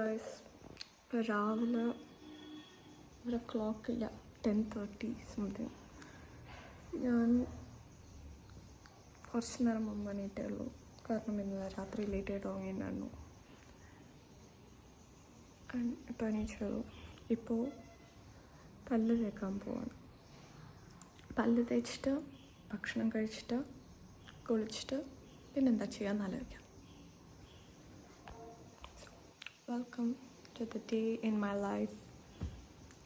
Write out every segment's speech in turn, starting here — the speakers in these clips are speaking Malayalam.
ഗൈസ്, ഇപ്പോൾ രാവിലെ ഒരു ക്ലോക്കില്ല, 10:30 സംതിങ്. ഞാൻ കുറച്ച് നേരം മുമ്പ് എണീറ്റേ ഉള്ളൂ. കാരണം ഇന്നലെ രാത്രി ലേറ്റായിട്ട് ഉറങ്ങിയിട്ടുണ്ടായിരുന്നു. ഇപ്പോൾ എണീറ്റുള്ളൂ. ഇപ്പോൾ പല്ല് തേക്കാൻ പോവാണ്. പല്ല് തേച്ചിട്ട് ഭക്ഷണം കഴിച്ചിട്ട് കുളിച്ചിട്ട് പിന്നെന്താ ചെയ്യാമെന്ന് ആലോചിക്കാം. Welcome to the day in my life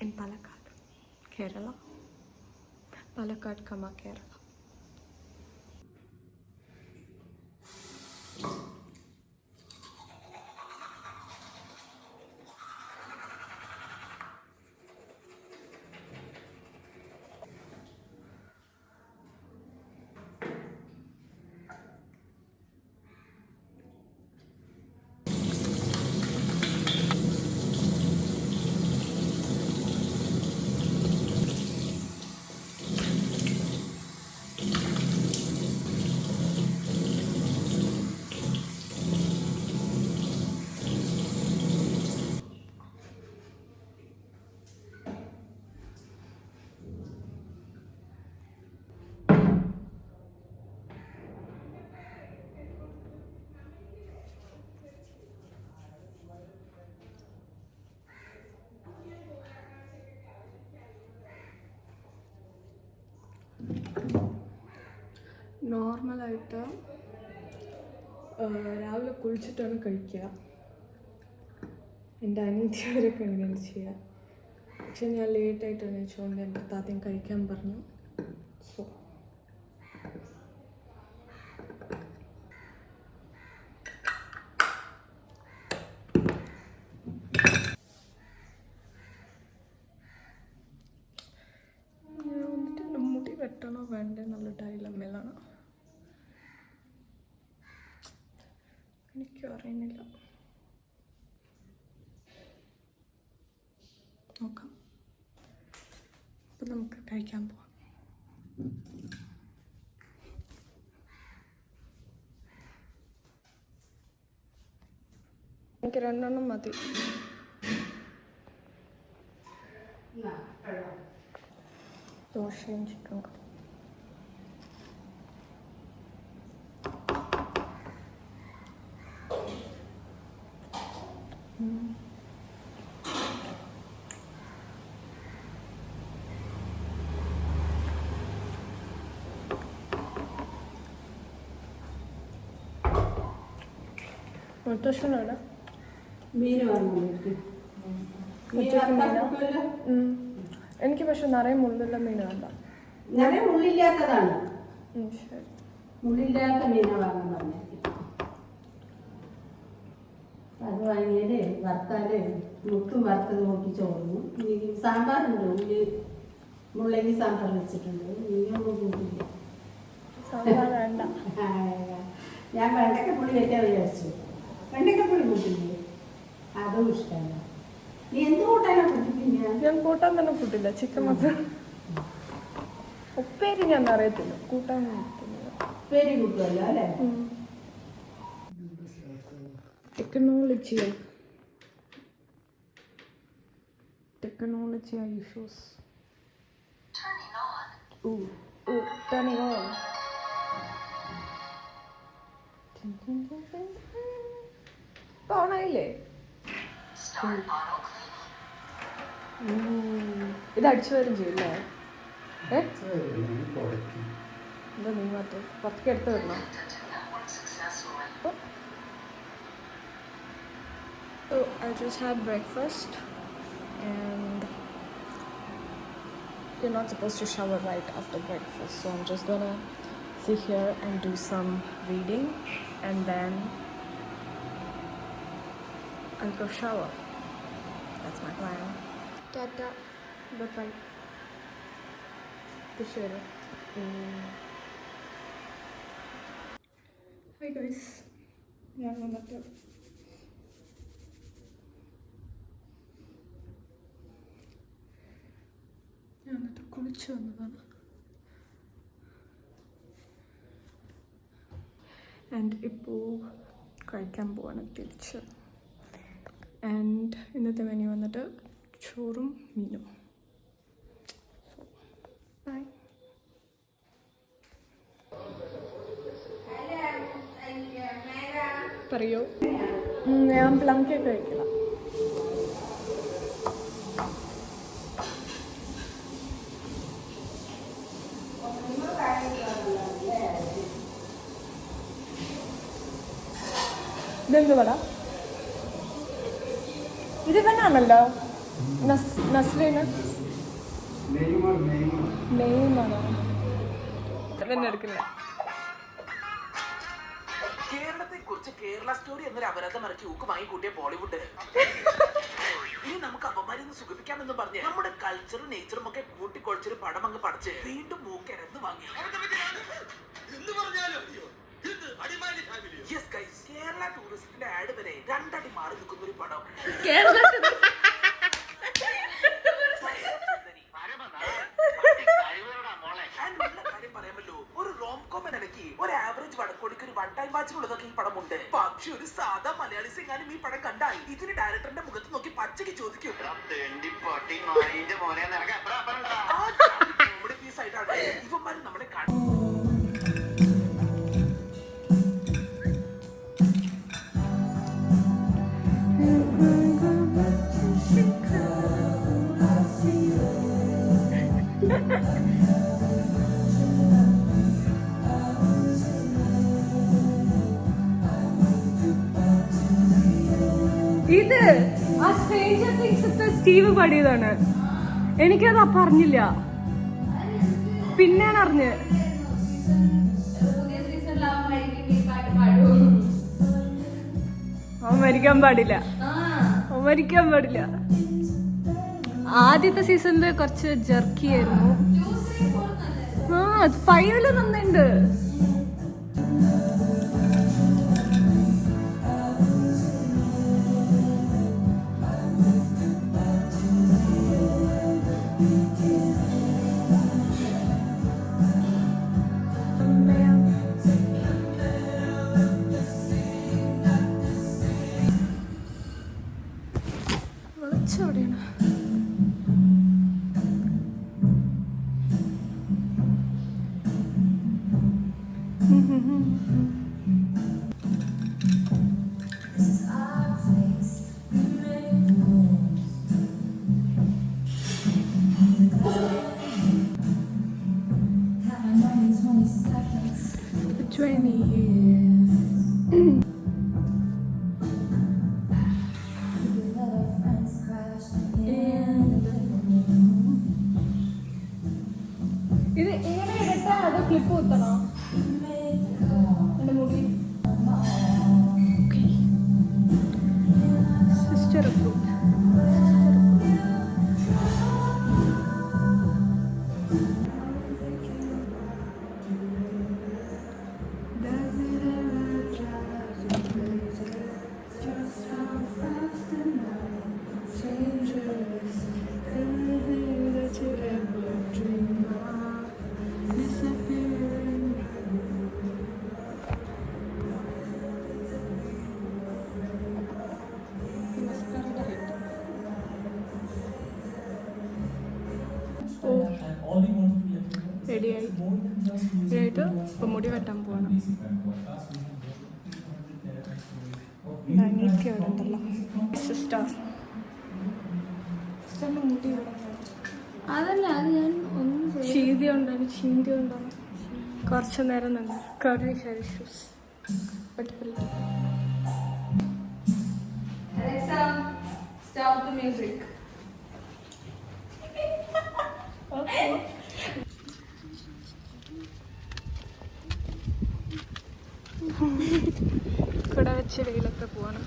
in Palakkad, Kerala. Palakkad, Kerala. നോർമലായിട്ട് രാവിലെ കുളിച്ചിട്ടാണ് കഴിക്കുക. എൻ്റെ അനിയത്തിവരൊക്കെ അങ്ങനെയാണ് ചെയ്യുക. പക്ഷെ ഞാൻ ലേറ്റായിട്ട് എണീച്ചുകൊണ്ട് എൻ്റെ അടുത്ത് ആദ്യം കഴിക്കാൻ പറഞ്ഞു. സോ ഞാൻ വന്നിട്ട് എൻ്റെ മുടി വെട്ടണോ വേണ്ടേ എന്നുള്ള ഡൈലമ്മയിലാണ്. എനിക്കും അറിയുന്നില്ല. നോക്കാം. അപ്പം നമുക്ക് കഴിക്കാൻ പോവാം. എനിക്ക് 2 മതി. ദോശയും ചിക്കൻ കറി. മുത്തശ്ശനാണ് മീൻ വാങ്ങി. എനിക്ക് പക്ഷെ നിറയെ മുള്ളുള്ള മീൻ വേണ്ട. നിറയെ മുള്ളില്ലാത്തതാണ്. ശരി, മുള്ളില്ലാത്ത മീന വാങ്ങാൻ പറഞ്ഞത്. അത് വാങ്ങിയാല് വറുത്താല് മുട്ടും വറുത്തത് നോക്കി ചോറുന്നു. സാമ്പാറുണ്ട്, ഉള്ളി മുള്ളങ്ങി സാമ്പാർ വെച്ചിട്ടുണ്ട്. മീനൊന്നും കൂട്ടില്ല. സാമ്പാർ വേണ്ട. ഞാൻ വെണ്ടക്കപ്പുളി വെക്കാൻ വിചാരിച്ചു. വെണ്ടക്കപ്പുളി കൂട്ടില്ലേ? അതും ഇഷ്ടമല്ല. നീ എന്ത് കൂട്ടാനാ കൂട്ടിപ്പില്ല? ഞാൻ കൂട്ടാൻ തന്നെ കൂട്ടില്ല. ചിക്കൻ മാത്രം. ഉപ്പേരി ഞാൻ അറിയത്തില്ല, കൂട്ടാൻ ഉപ്പേരി കൂട്ടുമല്ലോ അല്ലേ? Technology issues. Turning on. ഓണായില്ലേ? ഇത് അടിച്ചു വരും ചെയ്യില്ലേ? എന്താ നീ മാറ്റം പുറത്തേക്ക് എടുത്ത് വിടണം. So I just had breakfast and you're not supposed to shower right after breakfast, so I'm just gonna sit here and do some reading and then I'll go shower. That's my plan. Tata, bye bye. Hi guys, ഞാൻ വന്നിട്ട് കുളിച്ച് വന്നതാണ്. ആൻഡ് ഇപ്പോൾ കഴിക്കാൻ പോവാണ് തിരിച്ച്. ആൻഡ് ഇന്നത്തെ മെനു വന്നിട്ട് ചോറും മീനും. ബൈ. പറയൂ. ഞാൻ പ്ലം കേക്ക് കഴിക്കണം. ഇതെന്ത് പട? ഇത് തന്നെയാണല്ലോ നസ്രീന് നെയ്മാണോ? തന്നെ എടുക്കില്ല. കേരളത്തെ കുറിച്ച് കേരള സ്റ്റോറി എന്നൊരു അപരാധം ഇറക്കി ഊക്കുമായി കൂട്ടിയ ബോളിവുഡ് ഇനി നമുക്ക് അപമാരിന്ന് സുഖിപ്പിക്കാമെന്ന് പറഞ്ഞ് നമ്മുടെ കൾച്ചറും നേച്ചറും ഒക്കെ കൂട്ടിക്കൊഴിച്ചൊരു പടം അങ്ങ് പഠിച്ച് വീണ്ടും മൂക്കരന്ന് വാങ്ങി. യെസ് ഗൈസ്, കേരള ടൂറിസത്തിന്റെ ആഡ് വരെ 2 അടി മാറി നിൽക്കുന്ന ഒരു പടം. കാര്യം പറയാമല്ലോ, ഒരു റോംകോം ഇടയ്ക്ക് ഒരു ആവറേജ് വടക്കോടിക്ക് ഒരു 1 ടൈം വാച്ചിനുള്ളതൊക്കെ ഈ പടമുണ്ട്. പക്ഷെ ഒരു സാധാ മലയാളീസ് എങ്ങാനും ഈ പടം കണ്ടാൽ ഇതിന് ഡയറക്ടറിന്റെ മുഖത്ത് നോക്കി പച്ചയ്ക്ക് ചോദിക്കും, കോമഡി പീസ് ആയിട്ടാണ് ഇവന്മാര് നമ്മുടെ ഇത് ആ സ്ട്രേഞ്ചർ തിങ്സ് സ്റ്റീവ് പാടിയതാണ്. എനിക്കത് അപ്പം അറിഞ്ഞില്ല, പിന്നെയാണ് അറിഞ്ഞ്. അവൻ മരിക്കാൻ പാടില്ല, അവൻ മരിക്കാൻ പാടില്ല. ആദ്യത്തെ സീസണില് കുറച്ച് ജർക്കി ആയിരുന്നു. ആ 5 നന്നുണ്ട്. എവിടെയാണ്? ഇത് ഇങ്ങനെ ഇടട്ടാ അതോ ക്ലിപ്പ് കുത്തണോ? എൻ്റെ മുടി സിസ്റ്റർ റെഡിയായിട്ട് ഇപ്പം മുടി വെട്ടാൻ പോകണം. അനിയത്തി അവിടെ ഉണ്ടല്ലോ, സിസ്റ്ററിൻ്റെ മുടി അതല്ല, അത് ഞാൻ ഒന്നും ചീന്തി ഉണ്ടാണ്, ചീന്തി ഉണ്ടാണ്. കുറച്ച് നേരം നിന്ന് കറി hair issues Stop the music. Okay. കുട വെച്ച് വെയിലൊക്കെ പോവാണ്.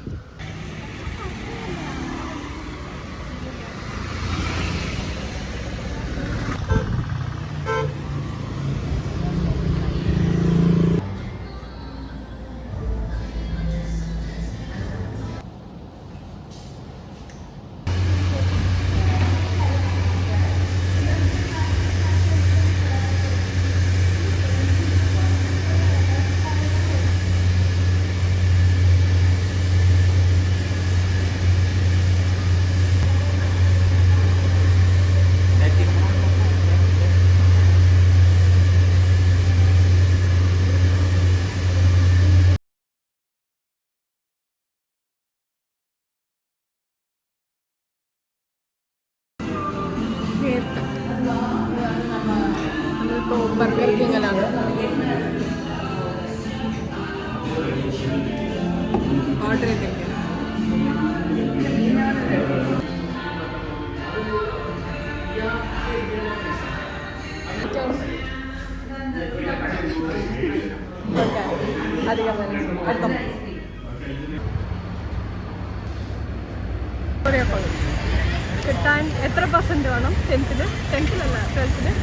കിട്ടാൻ എത്ര പെർസെന്റ് വേണം? 10th-ല്? 10th-ലല്ല 12th-ല്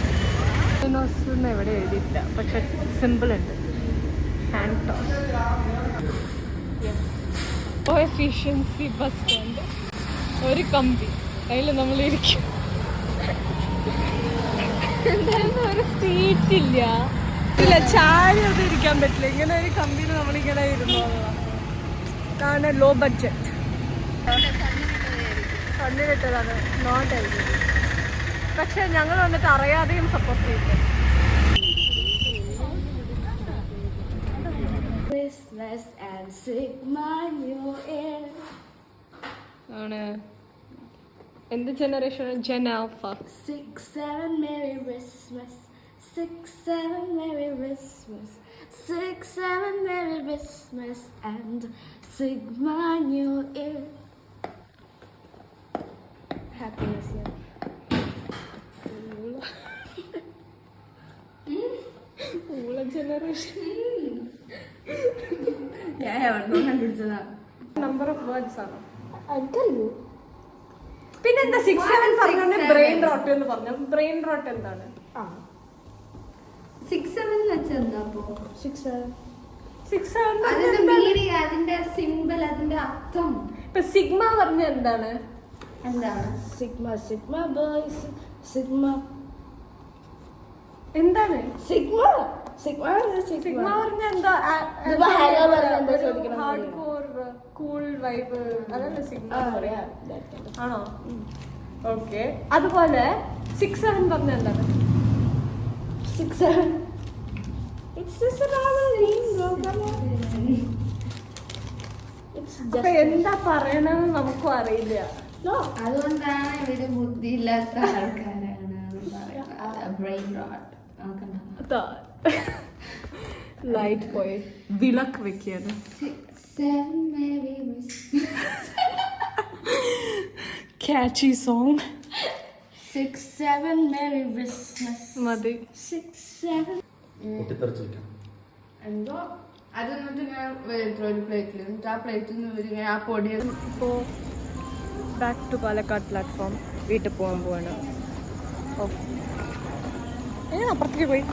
നോസ് എവിടെ എഴുതിയിട്ടില്ല, പക്ഷെ സിമ്പിൾ ഉണ്ട്. Hand toss. Efficiency bus stand. ഒരു കമ്പി അതിൽ നമ്മളിരിക്കും. എന്തായാലും ഒരു സീറ്റില്ല, ഇല്ല ചാരി ഒന്നും ഇരിക്കാൻ പറ്റില്ല. ഇങ്ങനെ ഒരു കമ്പിയിൽ നമ്മളിങ്ങനെ ഇരുന്നോളാം. ഇതാണ് ലോ ബഡ്ജറ്റ്. കണ്ണിലിട്ടതാണ്, നോട്ട് എഴുതിയത്. പക്ഷെ ഞങ്ങൾ വന്നിട്ട് അറിയാതെയും സപ്പോർട്ട് ചെയ്തു. ആണ് എന്ത് generation? Gen alpha. 6, 7, Merry Christmas. 6, 7, Merry Christmas. 6, 7, Merry Christmas and Sigma New Year. Happiness year. ഊള ജനറേഷൻ. ഞാൻ എവിടെ കണ്ടുപിടിച്ചതാ? നമ്പർ ഓഫ് വേർഡ്സ് ആണ്. എനിക്കറിയൂ. പിന്നെന്താ 6, 7 പറഞ്ഞ ബ്രെയിൻ റോട്ട് എന്ന് പറഞ്ഞു. ബ്രെയിൻ റോട്ട് എന്താണ്? 6, 7 വെച്ചാൽ എന്താ? അപ്പോ 6, 7 അതിന്റെ സിഗ്മ മീനിങ്, അതിന്റെ സിമ്പിൾ, അതിന്റെ അർത്ഥം പറഞ്ഞ എന്താണ്? എന്താണ്? സിഗ്മ ബോയ്സ്, സിഗ്മ എന്താണ് സിഗ്മ സിഗ്മ പറഞ്ഞ എന്താ? ഇതിപ്പോ hello പറഞ്ഞ എന്താ ചോദിക്കണം? ഹാർഡ് കോർ കൂൾ വൈബ്, അതല്ലേ സിഗ്മ? ആണോ? ഓക്കെ. അതുപോലെ 6, 7 പറഞ്ഞ എന്താണ്? 6, 7 it's just a normal name, bro. Come on. It's അപ്പൊ just എന്താ പറയണെന്ന് നമുക്കും അറിയില്ല. no. അതുകൊണ്ടാണ് ഇവര് ബുദ്ധിയില്ലാത്ത ആൾക്കാരാണ് ബ്രെയിൻ റോട്ട്. ലൈറ്റ് പോയി വിളക്ക് വെക്കാണ്. 6, 7 Merry Christmas. Catchy song. 6, 7 Merry Christmas. മതി. 6, 7 പൊട്ടിത്തെറിച്ചിരിക്കാം. എന്തോ അത് എന്നിട്ട് ഞാൻ ഒരു പ്ലേറ്റിൽ എന്നിട്ട് ആ പ്ലേറ്റിൽ നിന്ന് ആ പൊടി ഇപ്പോൾ ബാക്ക് ടു പാലക്കാട് പ്ലാറ്റ്ഫോം. വീട്ടിൽ പോകാൻ പോവാണ്. ഓ, ഞാൻ അപ്പുറത്തേക്ക് പോയി.